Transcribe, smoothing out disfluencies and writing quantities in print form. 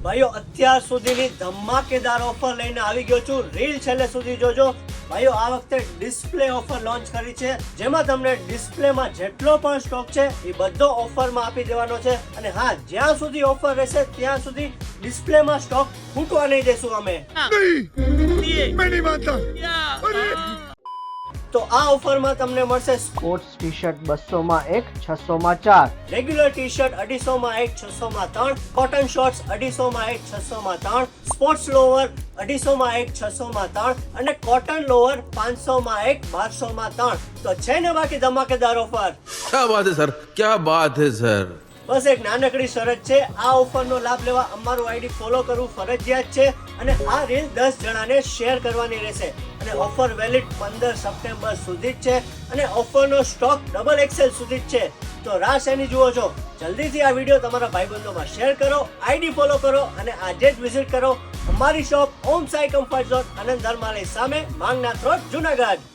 ભાઈઓ અત્યાર સુધીની ધમાકેદાર ઓફર લઈને આવી ગયો છું, રીલ છેલ્લે સુધી જોજો. ભાઈઓ આ વખતે ડિસ્પ્લે ઓફર લોન્ચ કરી છે, જેમાં તમને ડિસ્પ્લેમાં જેટલો પણ સ્ટોક છે એ બધો ઓફરમાં આપી દેવાનો છે. અને હા, જ્યાં સુધી ઓફર રહેશે ત્યાં સુધી ડિસ્પ્લેમાં સ્ટોક ફૂટવા નહીં દેશું અમે. તો આ ઓફરમાં તમને મળશે સ્પોર્ટ્સ ટી શર્ટ 200 માં 1, 600 માં 4, રેગ્યુલર ટી શર્ટ 250 માં 1, 600 માં 3, કોટન શોર્ટ્સ 250 માં 1, 600 માં 3, સ્પોર્ટ્સ લોવર 250 માં 1, 600 માં 3 અને કોટન લોવર 500 માં 1, 1200 માં 3. તો છે ને બાકી ધમાકેદાર ઓફર. क्या बात है सर, क्या बात है सर. બસ એક નાનકડી શરત છે, આ ઓફરનો લાભ લેવા અમારું આઈડી ફોલો કરવું ફરજિયાત છે અને આ રીલ 10 જણાને શેર કરવાની રહેશે. અને ઓફર વેલિડ 15 સપ્ટેમ્બર સુધી જ છે અને ઓફરનો સ્ટોક ડબલ એક્સેલ સુધી જ છે. તો રાહ શેની જુઓ છો? જલ્દીથી આ વિડીયો તમારા ભાઈબંધોમાં શેર કરો, આઈડી ફોલો કરો અને આજે જ વિઝિટ કરો અમારી શોપ ઓમ સાઈ કમ્ફર્ટ ઝોન, આનંદ ધર્માલય સામે, માંગનાથ રોડ, જુનાગઢ.